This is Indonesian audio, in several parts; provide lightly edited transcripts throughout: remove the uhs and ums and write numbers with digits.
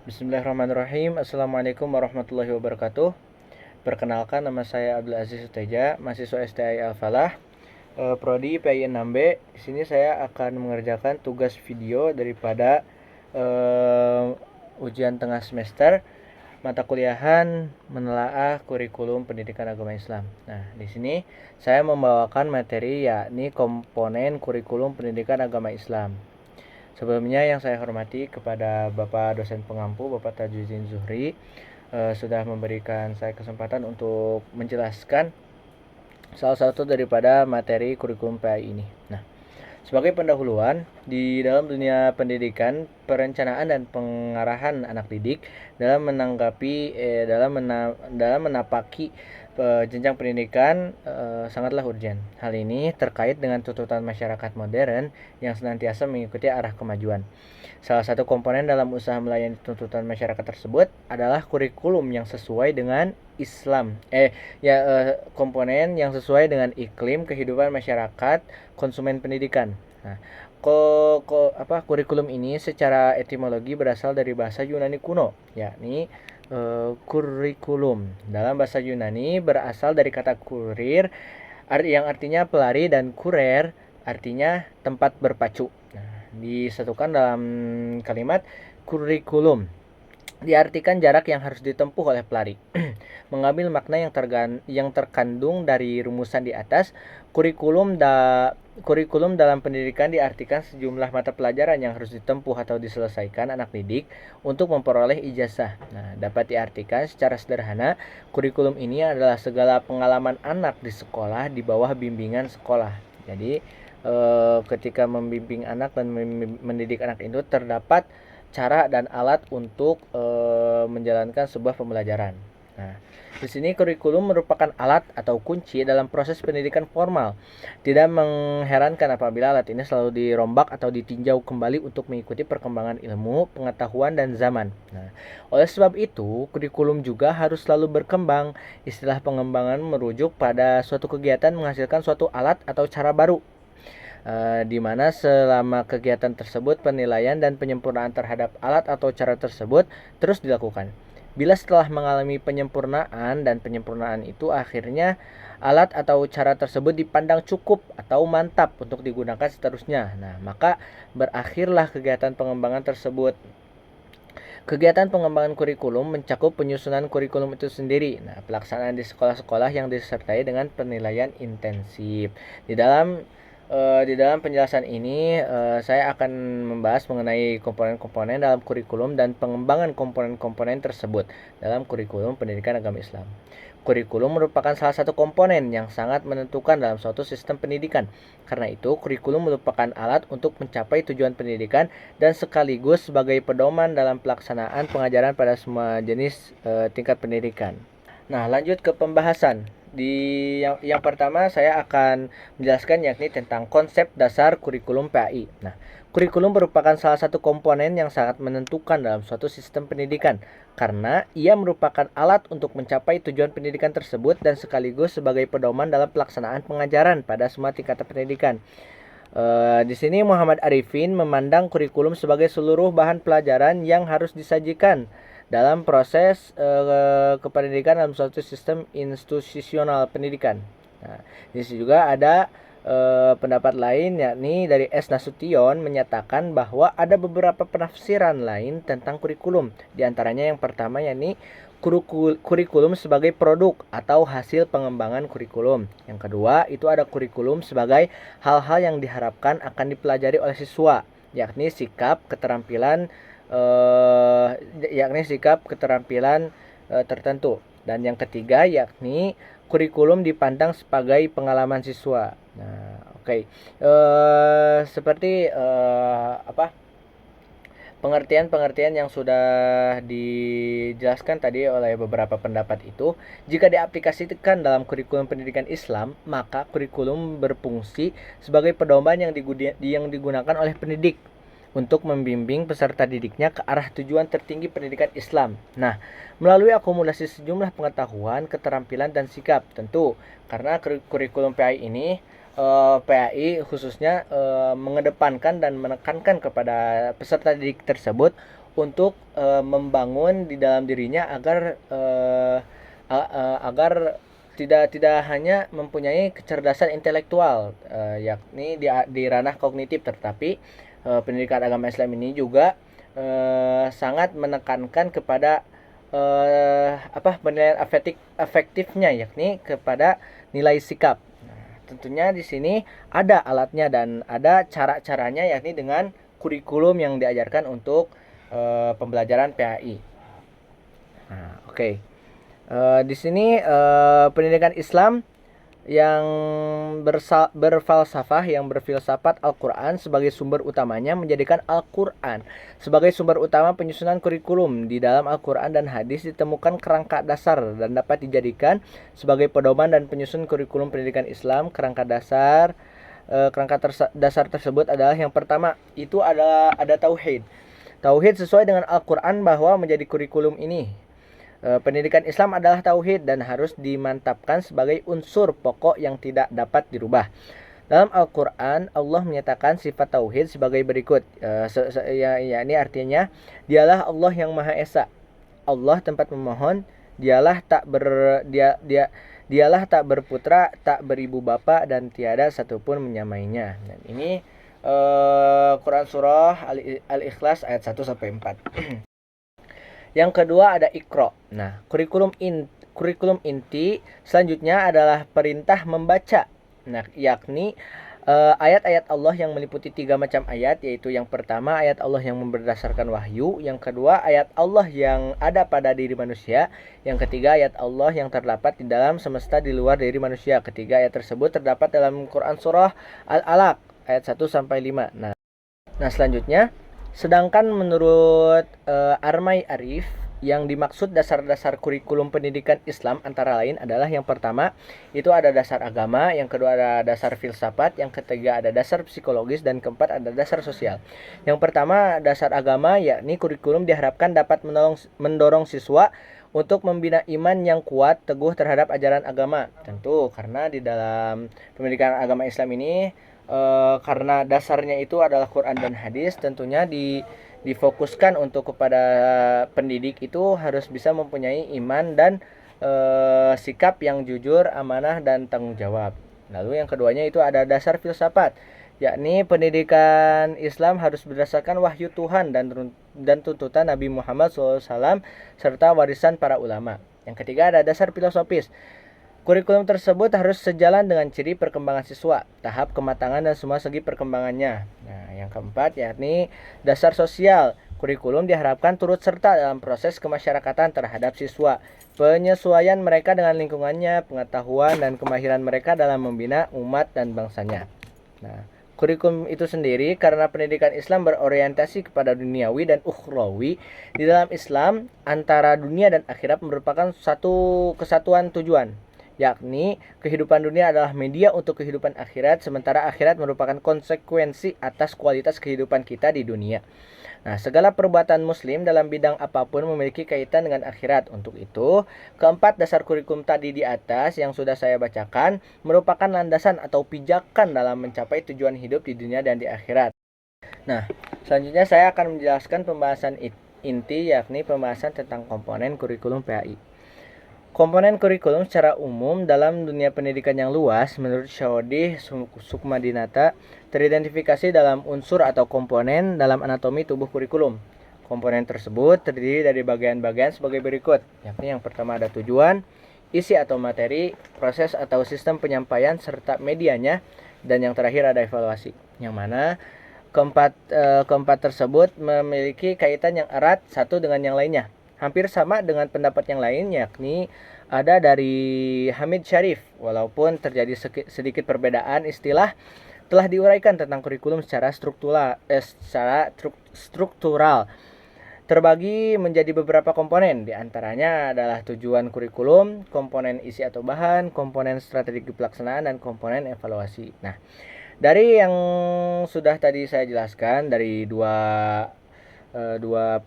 Bismillahirrahmanirrahim. Assalamualaikum warahmatullahi wabarakatuh. Perkenalkan, nama saya Abdul Aziz Suteja, mahasiswa STI Al-Falah, prodi PI 6B. Di sini saya akan mengerjakan tugas video daripada ujian tengah semester mata kuliahan menelaah kurikulum pendidikan agama Islam. Nah, di sini saya membawakan materi yakni komponen kurikulum pendidikan agama Islam. Sebelumnya yang saya hormati kepada Bapak dosen pengampu, Bapak Tajuddin Zuhri, sudah memberikan saya kesempatan untuk menjelaskan salah satu daripada materi kurikulum PAI ini. Nah, sebagai pendahuluan, di dalam dunia pendidikan, perencanaan dan pengarahan anak didik dalam menapaki jenjang pendidikan sangatlah urgen. Hal ini terkait dengan tuntutan masyarakat modern yang senantiasa mengikuti arah kemajuan. Salah satu komponen dalam usaha melayani tuntutan masyarakat tersebut adalah kurikulum yang sesuai dengan komponen yang sesuai dengan iklim kehidupan masyarakat konsumen pendidikan. Nah, kurikulum ini secara etimologi berasal dari bahasa Yunani kuno, yakni kurikulum. Dalam bahasa Yunani berasal dari kata kurir yang artinya pelari dan kurer artinya tempat berpacu. Nah, disatukan dalam kalimat kurikulum diartikan jarak yang harus ditempuh oleh pelari. Mengambil makna yang terkandung dari rumusan di atas, kurikulum dalam pendidikan diartikan sejumlah mata pelajaran yang harus ditempuh atau diselesaikan anak didik untuk memperoleh ijazah. Nah, dapat diartikan secara sederhana, kurikulum ini adalah segala pengalaman anak di sekolah di bawah bimbingan sekolah. Jadi, ketika membimbing anak dan mendidik anak itu terdapat cara dan alat untuk menjalankan sebuah pembelajaran. Nah, di sini kurikulum merupakan alat atau kunci dalam proses pendidikan formal. Tidak mengherankan apabila alat ini selalu dirombak atau ditinjau kembali untuk mengikuti perkembangan ilmu, pengetahuan, dan zaman. Nah, oleh sebab itu, kurikulum juga harus selalu berkembang. Istilah pengembangan merujuk pada suatu kegiatan menghasilkan suatu alat atau cara baru, di mana selama kegiatan tersebut penilaian dan penyempurnaan terhadap alat atau cara tersebut terus dilakukan. Bila setelah mengalami penyempurnaan dan penyempurnaan itu akhirnya alat atau cara tersebut dipandang cukup atau mantap untuk digunakan seterusnya, nah maka berakhirlah kegiatan pengembangan tersebut. Kegiatan pengembangan kurikulum mencakup penyusunan kurikulum itu sendiri. Nah, pelaksanaan di sekolah-sekolah yang disertai dengan penilaian intensif. Di dalam penjelasan ini, saya akan membahas mengenai komponen-komponen dalam kurikulum dan pengembangan komponen-komponen tersebut dalam kurikulum pendidikan agama Islam. Kurikulum merupakan salah satu komponen yang sangat menentukan dalam suatu sistem pendidikan. Karena itu, kurikulum merupakan alat untuk mencapai tujuan pendidikan dan sekaligus sebagai pedoman dalam pelaksanaan pengajaran pada semua jenis tingkat pendidikan. Nah, lanjut ke pembahasan. Yang pertama saya akan menjelaskan yakni tentang konsep dasar kurikulum PAI. Nah, kurikulum merupakan salah satu komponen yang sangat menentukan dalam suatu sistem pendidikan karena ia merupakan alat untuk mencapai tujuan pendidikan tersebut dan sekaligus sebagai pedoman dalam pelaksanaan pengajaran pada semua tingkatan pendidikan. Di sini Muhammad Arifin memandang kurikulum sebagai seluruh bahan pelajaran yang harus disajikan dalam proses kependidikan dalam suatu sistem institusional pendidikan. Nah, di sini juga ada pendapat lain yakni dari S. Nasution menyatakan bahwa ada beberapa penafsiran lain tentang kurikulum. Di antaranya yang pertama yakni kurikulum sebagai produk atau hasil pengembangan kurikulum. Yang kedua itu ada kurikulum sebagai hal-hal yang diharapkan akan dipelajari oleh siswa, yakni sikap keterampilan tertentu. Dan yang ketiga yakni kurikulum dipandang sebagai pengalaman siswa. Nah, oke. Seperti pengertian-pengertian yang sudah dijelaskan tadi oleh beberapa pendapat itu, jika diaplikasikan dalam kurikulum pendidikan Islam, maka kurikulum berfungsi sebagai pedoman yang digunakan oleh pendidik untuk membimbing peserta didiknya ke arah tujuan tertinggi pendidikan Islam. Nah, melalui akumulasi sejumlah pengetahuan, keterampilan, dan sikap. Tentu, karena kurikulum PAI ini PAI khususnya mengedepankan dan menekankan kepada peserta didik tersebut untuk membangun di dalam dirinya agar tidak hanya mempunyai kecerdasan intelektual, yakni di ranah kognitif, tetapi pendidikan agama Islam ini juga sangat menekankan kepada penilaian efektifnya, yakni kepada nilai sikap. Nah, tentunya di sini ada alatnya dan ada cara-caranya, yakni dengan kurikulum yang diajarkan untuk pembelajaran PAI. Nah, oke. Di sini pendidikan Islam yang berfalsafah, yang berfilsafat Al-Quran sebagai sumber utamanya, menjadikan Al-Quran sebagai sumber utama penyusunan kurikulum. Di dalam Al-Quran dan hadis ditemukan kerangka dasar dan dapat dijadikan sebagai pedoman dan penyusun kurikulum pendidikan Islam. Kerangka dasar tersebut adalah, yang pertama itu ada tauhid. Tauhid sesuai dengan Al-Quran bahwa menjadi kurikulum ini. Pendidikan Islam adalah tauhid dan harus dimantapkan sebagai unsur pokok yang tidak dapat dirubah. Dalam Al-Quran, Allah menyatakan sifat tauhid sebagai berikut. Ini artinya, dialah Allah yang Maha Esa. Allah tempat memohon, dialah tak berputra, tak beribu bapa, dan tiada satupun menyamainya. Dan ini Quran surah Al-Ikhlas ayat 1 sampai 4. Yang kedua ada Iqra. Nah, kurikulum inti selanjutnya adalah perintah membaca. Nah, yakni ayat-ayat Allah yang meliputi 3 macam ayat, yaitu yang pertama ayat Allah yang berdasarkan wahyu, yang kedua ayat Allah yang ada pada diri manusia, yang ketiga ayat Allah yang terdapat di dalam semesta di luar diri manusia. Ketiga ayat tersebut terdapat dalam Quran surah Al-Alaq ayat 1 sampai 5. Nah, selanjutnya, sedangkan menurut Armai Arif, yang dimaksud dasar-dasar kurikulum pendidikan Islam antara lain adalah, yang pertama itu ada dasar agama, yang kedua ada dasar filsafat, yang ketiga ada dasar psikologis, dan keempat ada dasar sosial. Yang pertama dasar agama, yakni kurikulum diharapkan dapat mendorong siswa untuk membina iman yang kuat teguh terhadap ajaran agama. Tentu karena di dalam pendidikan agama Islam ini karena dasarnya itu adalah Quran dan hadis, tentunya difokuskan untuk kepada pendidik itu harus bisa mempunyai iman dan sikap yang jujur, amanah, dan tanggung jawab. Lalu yang keduanya itu ada dasar filsafat, yakni pendidikan Islam harus berdasarkan wahyu Tuhan dan tuntutan Nabi Muhammad SAW serta warisan para ulama. Yang ketiga ada dasar filosofis. Kurikulum tersebut harus sejalan dengan ciri perkembangan siswa, tahap kematangan, dan semua segi perkembangannya. Nah, yang keempat yakni dasar sosial. Kurikulum diharapkan turut serta dalam proses kemasyarakatan terhadap siswa, penyesuaian mereka dengan lingkungannya, pengetahuan dan kemahiran mereka dalam membina umat dan bangsanya. Nah, kurikulum itu sendiri karena pendidikan Islam berorientasi kepada duniawi dan ukhrawi. Di dalam Islam, antara dunia dan akhirat merupakan satu kesatuan tujuan, yakni kehidupan dunia adalah media untuk kehidupan akhirat, sementara akhirat merupakan konsekuensi atas kualitas kehidupan kita di dunia. Nah, segala perbuatan muslim dalam bidang apapun memiliki kaitan dengan akhirat. Untuk itu, keempat dasar kurikulum tadi di atas yang sudah saya bacakan merupakan landasan atau pijakan dalam mencapai tujuan hidup di dunia dan di akhirat. Nah, selanjutnya saya akan menjelaskan pembahasan inti, yakni pembahasan tentang komponen kurikulum PAI. Komponen kurikulum secara umum dalam dunia pendidikan yang luas, menurut Syahodi Sukmadinata, teridentifikasi dalam unsur atau komponen dalam anatomi tubuh kurikulum. Komponen tersebut terdiri dari bagian-bagian sebagai berikut, yakni yang pertama ada tujuan, isi atau materi, proses atau sistem penyampaian, serta medianya, dan yang terakhir ada evaluasi. Yang mana keempat tersebut memiliki kaitan yang erat satu dengan yang lainnya. Hampir sama dengan pendapat yang lain, yakni ada dari Hamid Syarif. Walaupun terjadi sedikit perbedaan istilah, telah diuraikan tentang kurikulum secara struktural. Terbagi menjadi beberapa komponen, di antaranya adalah tujuan kurikulum, komponen isi atau bahan, komponen strategi pelaksanaan, dan komponen evaluasi. Nah, dari yang sudah tadi saya jelaskan, dari dua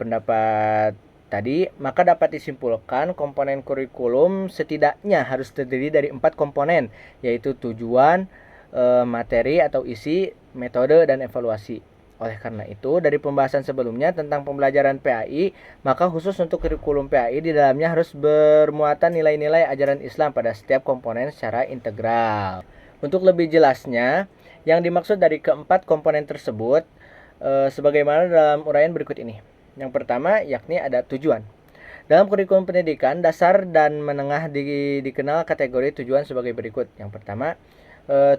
pendapat tadi, maka dapat disimpulkan komponen kurikulum setidaknya harus terdiri dari 4 komponen, yaitu tujuan, materi atau isi, metode, dan evaluasi. Oleh karena itu, dari pembahasan sebelumnya tentang pembelajaran PAI, maka khusus untuk kurikulum PAI di dalamnya harus bermuatan nilai-nilai ajaran Islam pada setiap komponen secara integral. Untuk lebih jelasnya, yang dimaksud dari keempat komponen tersebut sebagaimana dalam uraian berikut ini. Yang pertama yakni ada tujuan. Dalam kurikulum pendidikan, dasar dan menengah dikenal kategori tujuan sebagai berikut. Yang pertama,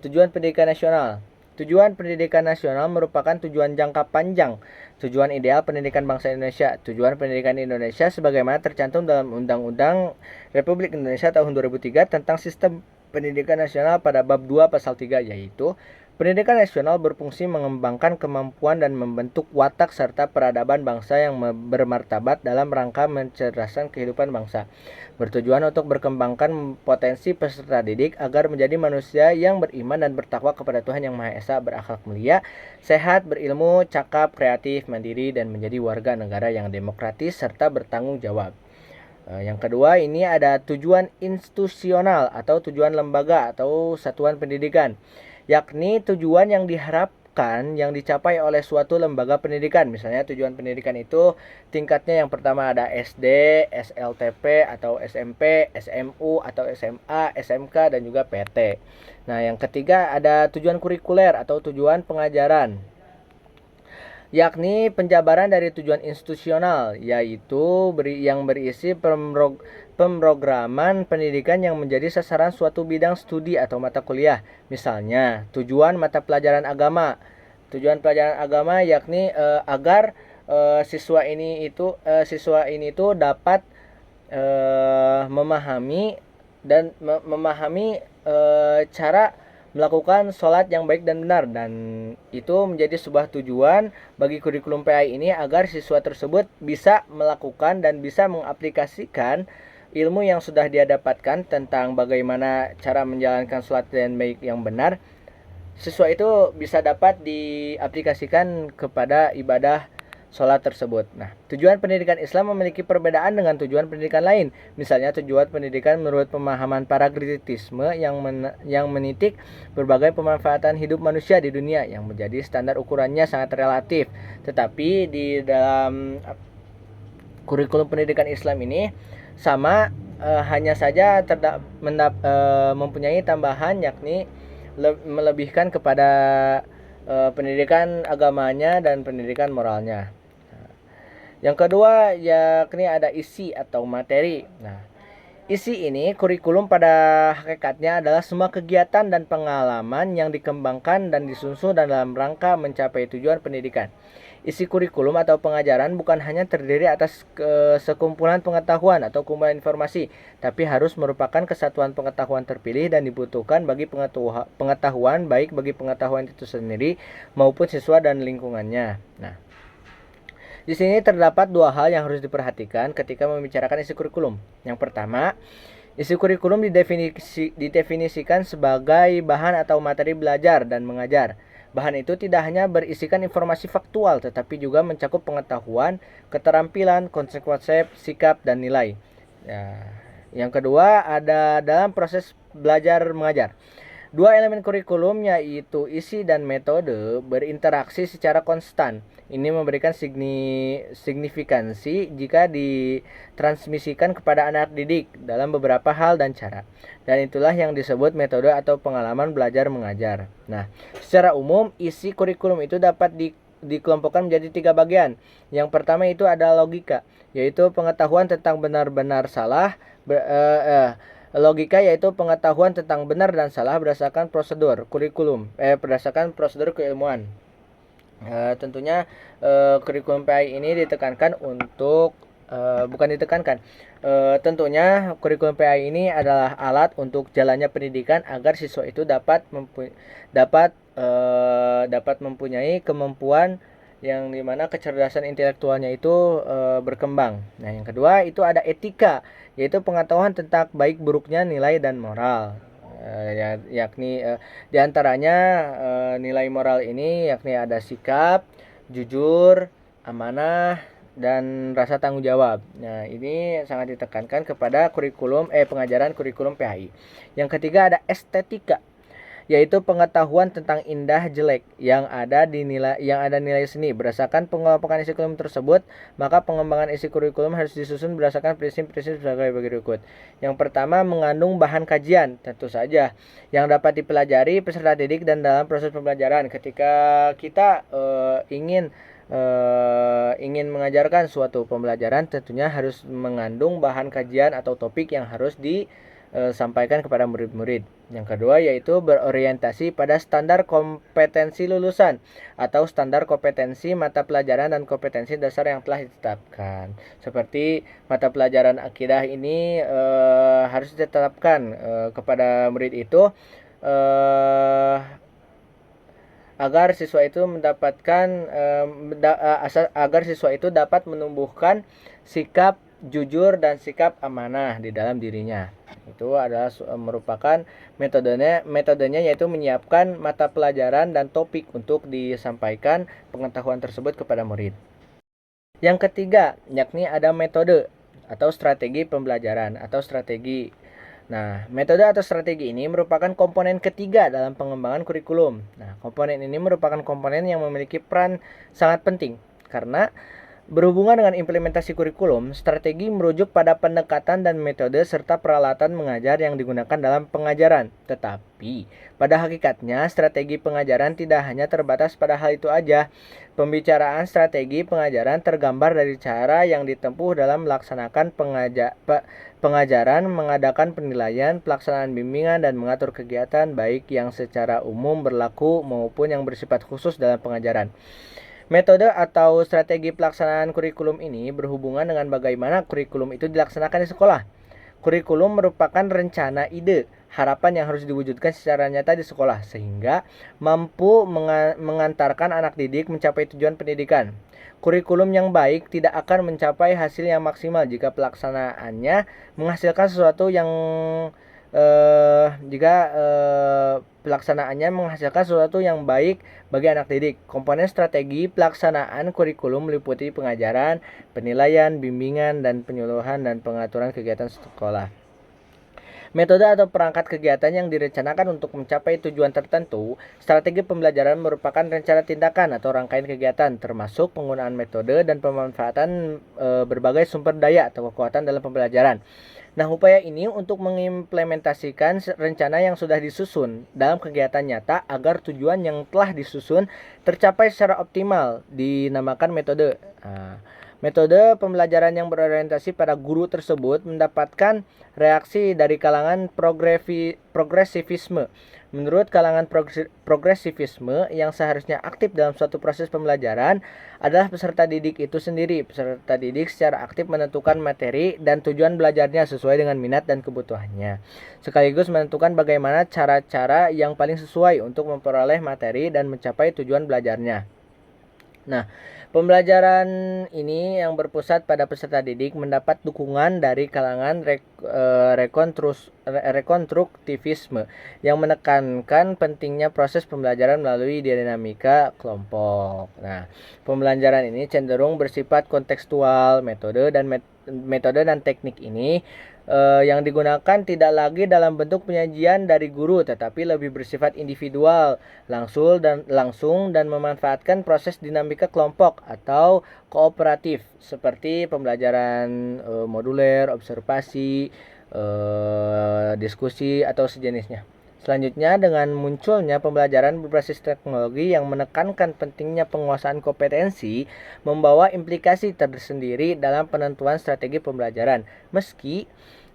tujuan pendidikan nasional. Tujuan pendidikan nasional merupakan tujuan jangka panjang, tujuan ideal pendidikan bangsa Indonesia. Tujuan pendidikan Indonesia sebagaimana tercantum dalam Undang-Undang Republik Indonesia tahun 2003 tentang sistem pendidikan nasional pada bab 2 pasal 3, yaitu pendidikan nasional berfungsi mengembangkan kemampuan dan membentuk watak serta peradaban bangsa yang bermartabat dalam rangka mencerdaskan kehidupan bangsa. Bertujuan untuk berkembangkan potensi peserta didik agar menjadi manusia yang beriman dan bertakwa kepada Tuhan Yang Maha Esa, berakhlak mulia, sehat, berilmu, cakap, kreatif, mandiri, dan menjadi warga negara yang demokratis serta bertanggung jawab. Yang kedua ini ada tujuan institusional atau tujuan lembaga atau satuan pendidikan, yakni tujuan yang diharapkan yang dicapai oleh suatu lembaga pendidikan. Misalnya tujuan pendidikan itu tingkatnya yang pertama ada SD, SLTP atau SMP, SMU atau SMA, SMK, dan juga PT. Nah, yang ketiga ada tujuan kurikuler atau tujuan pengajaran, yakni penjabaran dari tujuan institusional, yaitu yang berisi pemrograman pendidikan yang menjadi sasaran suatu bidang studi atau mata kuliah. Misalnya, tujuan mata pelajaran agama. Tujuan pelajaran agama yakni agar siswa ini itu dapat memahami cara melakukan sholat yang baik dan benar, dan itu menjadi sebuah tujuan bagi kurikulum PAI ini agar siswa tersebut bisa melakukan dan bisa mengaplikasikan ilmu yang sudah dia dapatkan tentang bagaimana cara menjalankan sholat yang baik yang benar. Siswa itu bisa dapat diaplikasikan kepada ibadah sholat tersebut. Nah, tujuan pendidikan Islam memiliki perbedaan dengan tujuan pendidikan lain. Misalnya tujuan pendidikan menurut pemahaman pragmatisme yang menitik berbagai pemanfaatan hidup manusia di dunia yang menjadi standar ukurannya sangat relatif. Tetapi di dalam kurikulum pendidikan Islam ini sama, hanya saja mempunyai tambahan yakni melebihkan kepada pendidikan agamanya dan pendidikan moralnya. Yang kedua yakni ada isi atau materi. Nah, isi ini kurikulum pada hakikatnya adalah semua kegiatan dan pengalaman yang dikembangkan dan disusun dalam rangka mencapai tujuan pendidikan. Isi kurikulum atau pengajaran bukan hanya terdiri atas sekumpulan pengetahuan atau kumpulan informasi, tapi harus merupakan kesatuan pengetahuan terpilih dan dibutuhkan bagi pengetahuan baik bagi pengetahuan itu sendiri maupun siswa dan lingkungannya. Nah, di sini terdapat dua hal yang harus diperhatikan ketika membicarakan isi kurikulum. Yang pertama, isi kurikulum didefinisikan sebagai bahan atau materi belajar dan mengajar. Bahan itu tidak hanya berisikan informasi faktual, tetapi juga mencakup pengetahuan, keterampilan, konsep, sikap, dan nilai. Ya. Yang kedua, ada dalam proses belajar mengajar. Dua elemen kurikulum yaitu isi dan metode berinteraksi secara konstan. Ini memberikan signifikansi jika ditransmisikan kepada anak didik dalam beberapa hal dan cara. Dan itulah yang disebut metode atau pengalaman belajar mengajar. Nah, secara umum isi kurikulum itu dapat dikelompokkan menjadi 3 bagian. Yang pertama itu ada logika, yaitu pengetahuan tentang benar-benar salah. Logika yaitu pengetahuan tentang benar dan salah berdasarkan prosedur berdasarkan prosedur keilmuan. Tentunya kurikulum PAI ini ditekankan untuk tentunya kurikulum PAI ini adalah alat untuk jalannya pendidikan agar siswa itu dapat mempunyai kemampuan yang dimana kecerdasan intelektualnya itu berkembang. Nah, yang kedua itu ada etika, yaitu pengetahuan tentang baik buruknya nilai dan moral. Yakni diantaranya nilai moral ini yakni ada sikap, jujur, amanah, dan rasa tanggung jawab. Nah, ini sangat ditekankan kepada pengajaran kurikulum PAI. Yang ketiga ada estetika, yaitu pengetahuan tentang indah jelek yang ada nilai seni. Berdasarkan pengelompokan isi kurikulum tersebut, maka pengembangan isi kurikulum harus disusun berdasarkan prinsip-prinsip sebagai berikut. Yang pertama, mengandung bahan kajian, tentu saja yang dapat dipelajari peserta didik dan dalam proses pembelajaran. Ketika kita ingin mengajarkan suatu pembelajaran, tentunya harus mengandung bahan kajian atau topik yang harus disampaikan kepada murid-murid. Yang kedua yaitu berorientasi pada standar kompetensi lulusan atau standar kompetensi mata pelajaran dan kompetensi dasar yang telah ditetapkan. Seperti mata pelajaran akidah ini harus ditetapkan kepada murid itu agar siswa itu dapat menumbuhkan sikap jujur dan sikap amanah di dalam dirinya. Itu adalah merupakan metodenya yaitu menyiapkan mata pelajaran dan topik untuk disampaikan pengetahuan tersebut kepada murid. Yang ketiga, yakni ada metode atau strategi pembelajaran atau strategi. Nah, metode atau strategi ini merupakan komponen ketiga dalam pengembangan kurikulum. Nah, komponen ini merupakan komponen yang memiliki peran sangat penting karena berhubungan dengan implementasi kurikulum, strategi merujuk pada pendekatan dan metode serta peralatan mengajar yang digunakan dalam pengajaran. Tetapi, pada hakikatnya strategi pengajaran tidak hanya terbatas pada hal itu aja. Pembicaraan strategi pengajaran tergambar dari cara yang ditempuh dalam melaksanakan pengajaran, mengadakan penilaian, pelaksanaan bimbingan, dan mengatur kegiatan baik yang secara umum berlaku maupun yang bersifat khusus dalam pengajaran. Metode atau strategi pelaksanaan kurikulum ini berhubungan dengan bagaimana kurikulum itu dilaksanakan di sekolah. Kurikulum merupakan rencana ide, harapan yang harus diwujudkan secara nyata di sekolah sehingga mampu mengantarkan anak didik mencapai tujuan pendidikan. Kurikulum yang baik tidak akan mencapai hasil yang maksimal jika pelaksanaannya menghasilkan sesuatu yang baik bagi anak didik. Komponen strategi pelaksanaan kurikulum meliputi pengajaran, penilaian, bimbingan, dan penyuluhan dan pengaturan kegiatan sekolah. Metode atau perangkat kegiatan yang direncanakan untuk mencapai tujuan tertentu. Strategi pembelajaran merupakan rencana tindakan atau rangkaian kegiatan termasuk penggunaan metode dan pemanfaatan berbagai sumber daya atau kekuatan dalam pembelajaran. Nah, upaya ini untuk mengimplementasikan rencana yang sudah disusun dalam kegiatan nyata agar tujuan yang telah disusun tercapai secara optimal dinamakan metode. Metode pembelajaran yang berorientasi pada guru tersebut mendapatkan reaksi dari kalangan progresivisme. Menurut kalangan progresivisme, yang seharusnya aktif dalam suatu proses pembelajaran adalah peserta didik itu sendiri. Peserta didik secara aktif menentukan materi dan tujuan belajarnya sesuai dengan minat dan kebutuhannya, sekaligus menentukan bagaimana cara-cara yang paling sesuai untuk memperoleh materi dan mencapai tujuan belajarnya. Nah, pembelajaran ini yang berpusat pada peserta didik mendapat dukungan dari kalangan rekonstruktivisme yang menekankan pentingnya proses pembelajaran melalui dinamika kelompok. Nah, pembelajaran ini cenderung bersifat kontekstual. Metode dan teknik ini yang digunakan tidak lagi dalam bentuk penyajian dari guru tetapi lebih bersifat individual, langsung dan memanfaatkan proses dinamika kelompok atau kooperatif seperti pembelajaran moduler, observasi, diskusi atau sejenisnya. Selanjutnya, dengan munculnya pembelajaran berbasis teknologi yang menekankan pentingnya penguasaan kompetensi membawa implikasi tersendiri dalam penentuan strategi pembelajaran. Meski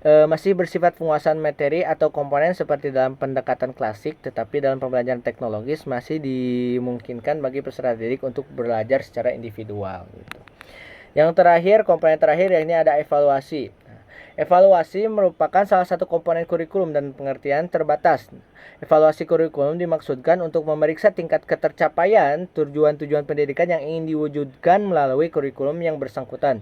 masih bersifat penguasaan materi atau komponen seperti dalam pendekatan klasik, tetapi dalam pembelajaran teknologis masih dimungkinkan bagi peserta didik untuk belajar secara individual. Gitu. Yang terakhir, komponen terakhir yakni ada evaluasi. Evaluasi merupakan salah satu komponen kurikulum dan pengertian terbatas. Evaluasi kurikulum dimaksudkan untuk memeriksa tingkat ketercapaian tujuan-tujuan pendidikan yang ingin diwujudkan melalui kurikulum yang bersangkutan.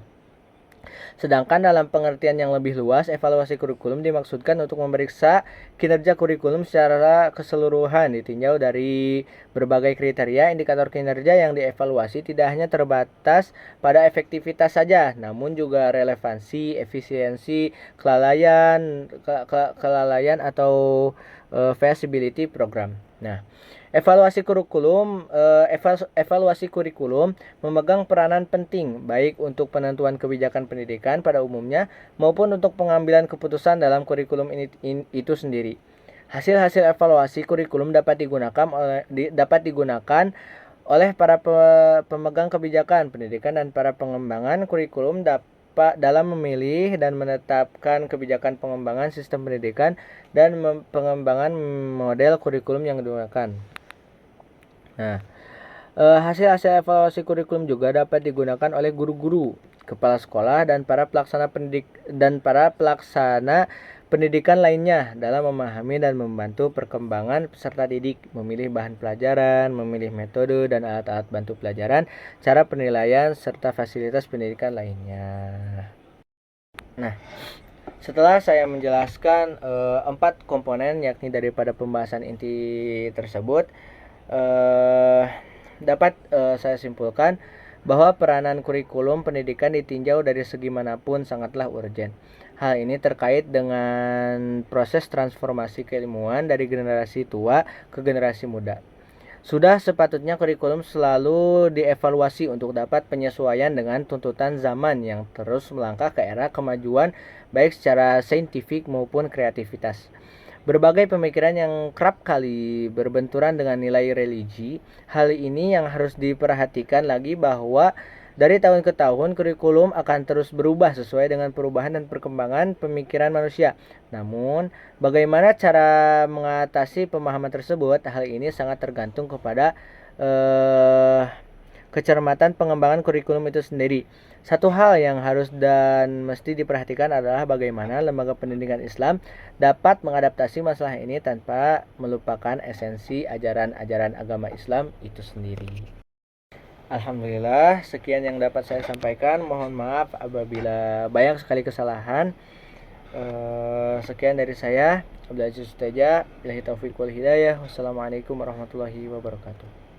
Sedangkan dalam pengertian yang lebih luas, evaluasi kurikulum dimaksudkan untuk memeriksa kinerja kurikulum secara keseluruhan, ditinjau dari berbagai kriteria. Indikator kinerja yang dievaluasi tidak hanya terbatas pada efektivitas saja, namun juga relevansi, efisiensi, kelalaian atau feasibility program. Nah, evaluasi kurikulum memegang peranan penting baik untuk penentuan kebijakan pendidikan pada umumnya maupun untuk pengambilan keputusan dalam kurikulum itu sendiri. Hasil-hasil evaluasi kurikulum dapat digunakan oleh para pemegang kebijakan pendidikan dan para pengembangan kurikulum dapat dalam memilih dan menetapkan kebijakan pengembangan sistem pendidikan dan pengembangan model kurikulum yang digunakan. Nah, hasil-hasil evaluasi kurikulum juga dapat digunakan oleh guru-guru, kepala sekolah, dan para pelaksana pendidikan lainnya dalam memahami dan membantu perkembangan peserta didik, memilih bahan pelajaran, memilih metode dan alat-alat bantu pelajaran, cara penilaian, serta fasilitas pendidikan lainnya. Nah, setelah saya menjelaskan 4 komponen yakni daripada pembahasan inti tersebut, dapat saya simpulkan bahwa peranan kurikulum pendidikan ditinjau dari segi manapun sangatlah urgent. Hal ini terkait dengan proses transformasi keilmuan dari generasi tua ke generasi muda. Sudah sepatutnya kurikulum selalu dievaluasi untuk dapat penyesuaian dengan tuntutan zaman yang terus melangkah ke era kemajuan baik secara saintifik maupun kreativitas. Berbagai pemikiran yang kerap kali berbenturan dengan nilai religi, hal ini yang harus diperhatikan lagi bahwa dari tahun ke tahun kurikulum akan terus berubah sesuai dengan perubahan dan perkembangan pemikiran manusia. Namun, bagaimana cara mengatasi pemahaman tersebut? Hal ini sangat tergantung kepada kecermatan pengembangan kurikulum itu sendiri. Satu hal yang harus dan mesti diperhatikan adalah bagaimana lembaga pendidikan Islam dapat mengadaptasi masalah ini tanpa melupakan esensi ajaran-ajaran agama Islam itu sendiri. Alhamdulillah, sekian yang dapat saya sampaikan. Mohon maaf apabila banyak sekali kesalahan. Sekian dari saya. Abdul Aziz Teja. Billahi taufiq wal hidayah. Wassalamualaikum warahmatullahi wabarakatuh.